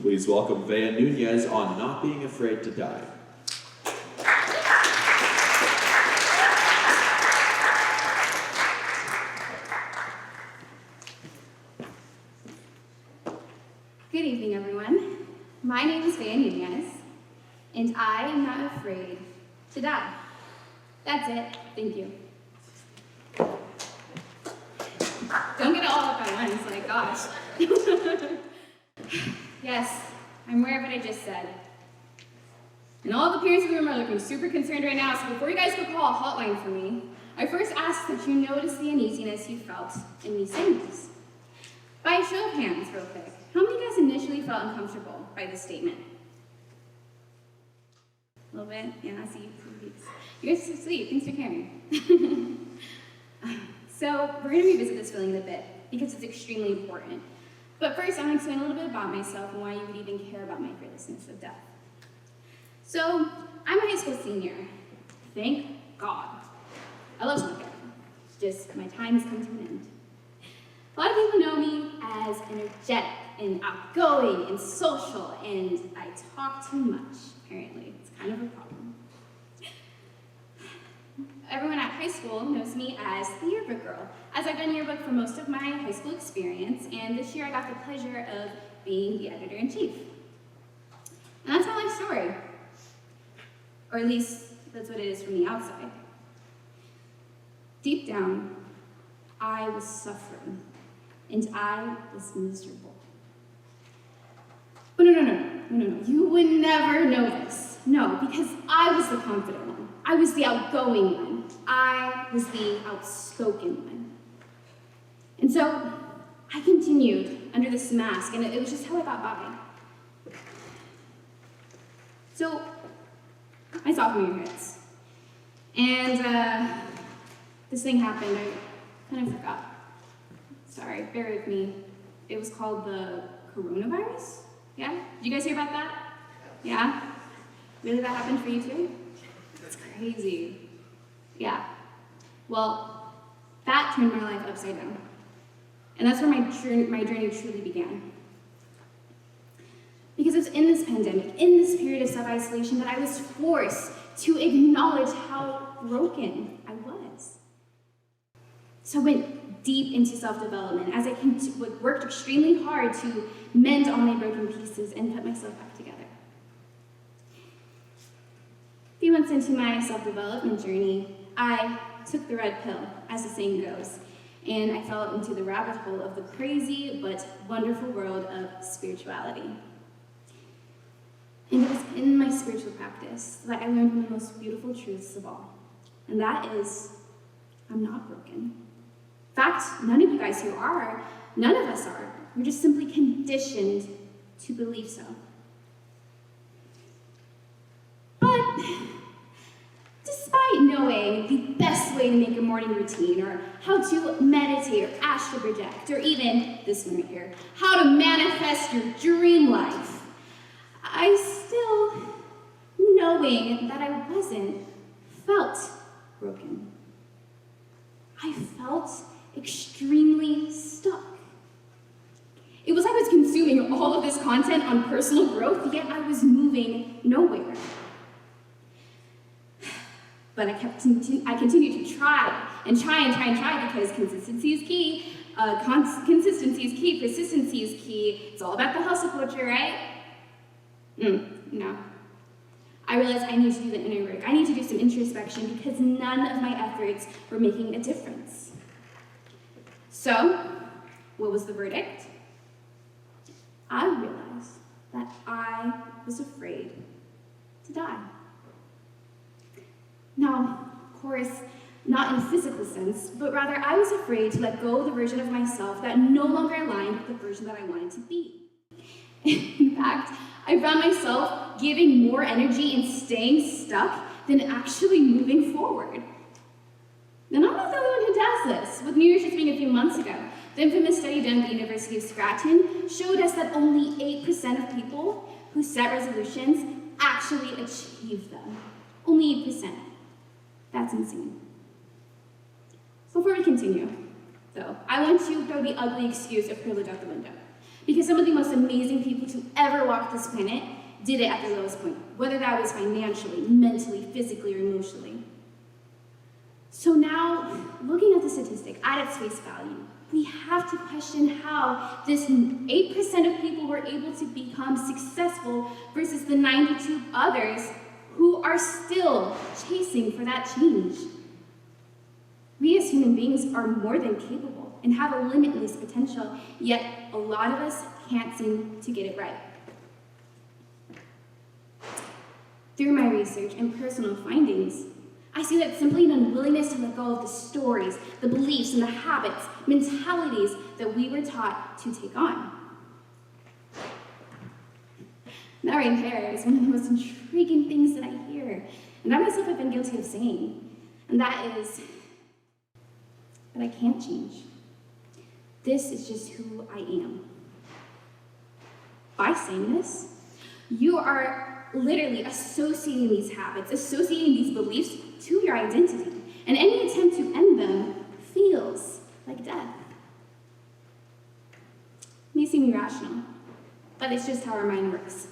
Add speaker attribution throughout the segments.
Speaker 1: Please welcome Vaeh Nunez on Not Being Afraid to Die.
Speaker 2: Good evening, everyone. My name is Vaeh Nunez, and I am not afraid to die. That's it. Thank you. Don't get it all up at once, like, gosh. Yes, I'm aware of what I just said. And all the parents in the room are looking super concerned right now, so before you guys go call a hotline for me, I first ask that you notice the uneasiness you felt in me saying this. By a show of hands, real quick, how many of you guys initially felt uncomfortable by this statement? A little bit? Yeah, I see. You guys are so sweet. Thanks for caring. So, we're going to revisit this feeling in a bit, because it's extremely important. But first, I'm going to explain a little bit about myself and why you would even care about my fearlessness of death. So, I'm a high school senior. Thank God. I love smoking. Just, my time has come to an end. A lot of people know me as energetic and outgoing and social, and I talk too much, apparently. It's kind of a problem. Everyone at high school knows me as the yearbook girl, as I've done yearbook for most of my high school experience, and this year I got the pleasure of being the editor-in-chief. And that's my life story. Or at least, that's what it is from the outside. Deep down, I was suffering, and I was miserable. But no, you would never know this. No, because I was the confident one. I was the outgoing one. I was the outspoken one. And so, I continued under this mask, and it was just how I got by. So, my sophomore year hits. And this thing happened. I kind of forgot. Sorry, bear with me. It was called the coronavirus? Yeah? Did you guys hear about that? Yeah? Really, that happened for you too? It's crazy. Yeah. Well, that turned my life upside down. And that's where my journey truly began. Because it was in this pandemic, in this period of self-isolation, that I was forced to acknowledge how broken I was. So I went deep into self-development as I worked extremely hard to mend all my broken pieces and put myself back together. A few months into my self-development journey, I took the red pill, as the saying goes, and I fell into the rabbit hole of the crazy but wonderful world of spirituality. And it was in my spiritual practice that I learned one of the most beautiful truths of all, and that is, I'm not broken. In fact, none of you guys here are. None of us are. We're just simply conditioned to believe so. But despite knowing the best way to make a morning routine, or how to meditate or astral project, or even this one right here, how to manifest your dream life, I still, knowing that I wasn't, felt broken. I felt extremely stuck. It was like I was consuming all of this content on personal growth, yet I was moving nowhere. But I continued to try because consistency is key. Consistency is key, persistency is key. It's all about the hustle culture, right? No. I realized I need to do the inner work. I need to do some introspection because none of my efforts were making a difference. So, what was the verdict? I realized that I was afraid to die. Now, of course, not in a physical sense, but rather I was afraid to let go of the version of myself that no longer aligned with the version that I wanted to be. In fact, I found myself giving more energy and staying stuck than actually moving forward. Now, I'm not the only one who does this. With New Year's just being a few months ago, the infamous study done at the University of Scranton showed us that only 8% of people who set resolutions actually achieve them. Only 8%. That's insane. Before we continue, though, I want to throw the ugly excuse of privilege out the window. Because some of the most amazing people to ever walk this planet did it at their lowest point, whether that was financially, mentally, physically, or emotionally. So now, looking at the statistic at its face value, we have to question how this 8% of people were able to become successful versus the 92 others who are still chasing for that change. We as human beings are more than capable and have a limitless potential, yet a lot of us can't seem to get it right. Through my research and personal findings, I see that simply an unwillingness to let go of the stories, the beliefs, and the habits, mentalities that we were taught to take on. That right there is one of the most intriguing things that I hear, and I myself have been guilty of saying, and that is that I can't change. This is just who I am. By saying this, you are literally associating these habits, associating these beliefs to your identity, and any attempt to end them feels like death. It may seem irrational, but it's just how our mind works.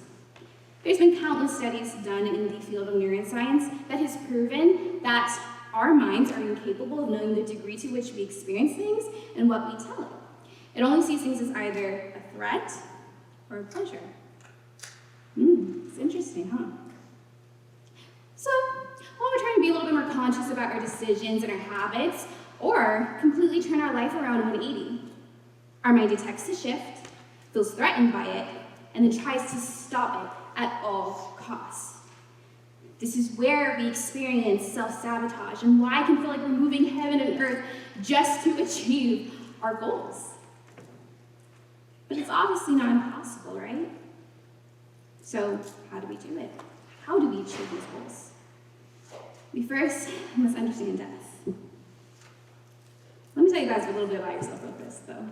Speaker 2: There's been countless studies done in the field of neuroscience that has proven that our minds are incapable of knowing the degree to which we experience things and what we tell it. It only sees things as either a threat or a pleasure. It's interesting, huh? So, while we're trying to be a little bit more conscious about our decisions and our habits, or completely turn our life around 180, our mind detects the shift, feels threatened by it, and then tries to stop it at all costs. This is where we experience self-sabotage and why it can feel like we're moving heaven and earth just to achieve our goals. But it's obviously not impossible, right? So how do we do it? How do we achieve these goals? We first must understand death. Let me tell you guys a little bit about yourself real quick, though.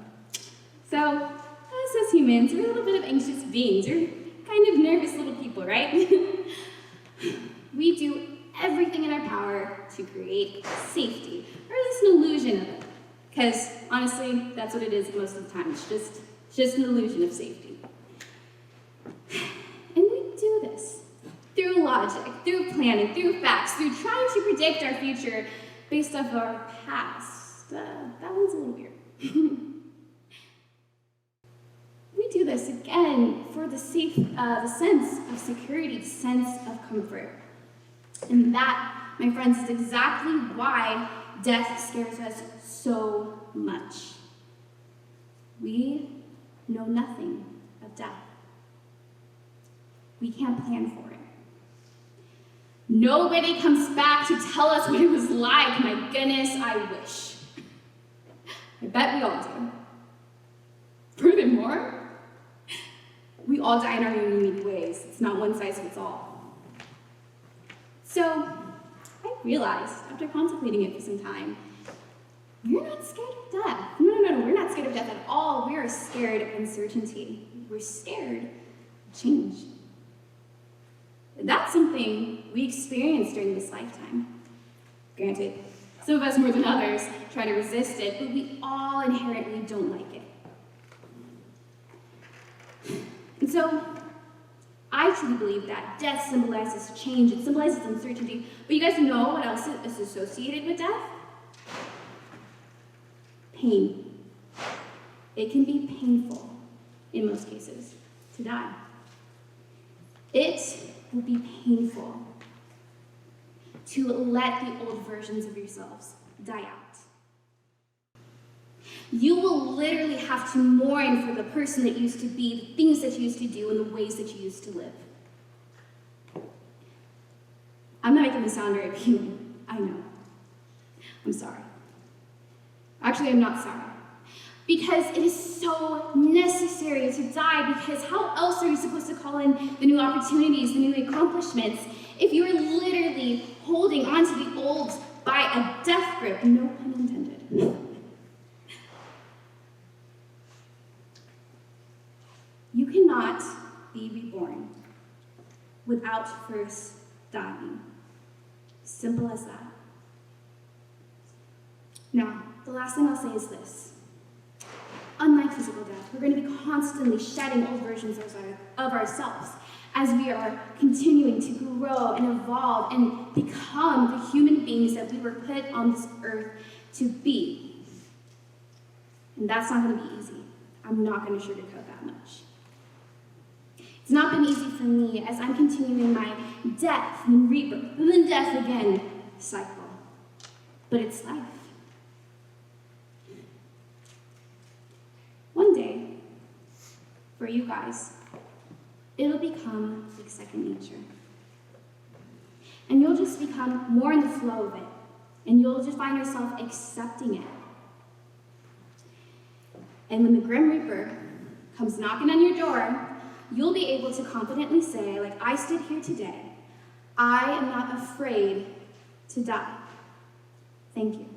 Speaker 2: So, us as humans, we're a little bit of anxious beings. We're kind of nervous little people, right? We do everything in our power to create safety, or at least an illusion of it. Because honestly, that's what it is most of the time. It's just an illusion of safety. And we do this through logic, through planning, through facts, through trying to predict our future based off our past. That one's a little weird. We do this again for the sense of security, the sense of comfort. And that, my friends, is exactly why death scares us so much. We know nothing of death. We can't plan for it. Nobody comes back to tell us what it was like. My goodness, I wish. I bet we all do. Furthermore, we all die in our own unique ways. It's not one size fits all. So, I realized, after contemplating it for some time, we're not scared of death. No, we're not scared of death at all. We are scared of uncertainty. We're scared of change. That's something we experience during this lifetime. Granted, some of us more than others try to resist it, but we all inherently don't like it. And so, I truly believe that death symbolizes change, it symbolizes uncertainty, but you guys know what else is associated with death? Pain. It can be painful, in most cases, to die. It will be painful to let the old versions of yourselves die out. You will literally have to mourn for the person that you used to be, the things that you used to do, and the ways that you used to live. I'm not making this sound very appealing. I know. I'm sorry. Actually, I'm not sorry. Because it is so necessary to die, because how else are you supposed to call in the new opportunities, the new accomplishments, if you are literally holding on to the old by a death grip, no pun intended. You cannot be reborn without first dying. Simple as that. Now, the last thing I'll say is this. Unlike physical death, we're going to be constantly shedding old versions of ourselves as we are continuing to grow and evolve and become the human beings that we were put on this earth to be. And that's not going to be easy. I'm not going to sugarcoat that much. It's not been easy for me as I'm continuing my death and rebirth and then death again cycle. But it's life. One day, for you guys, it'll become like second nature. And you'll just become more in the flow of it. And you'll just find yourself accepting it. And when the Grim Reaper comes knocking on your door, you'll be able to confidently say, like I stood here today, I am not afraid to die. Thank you.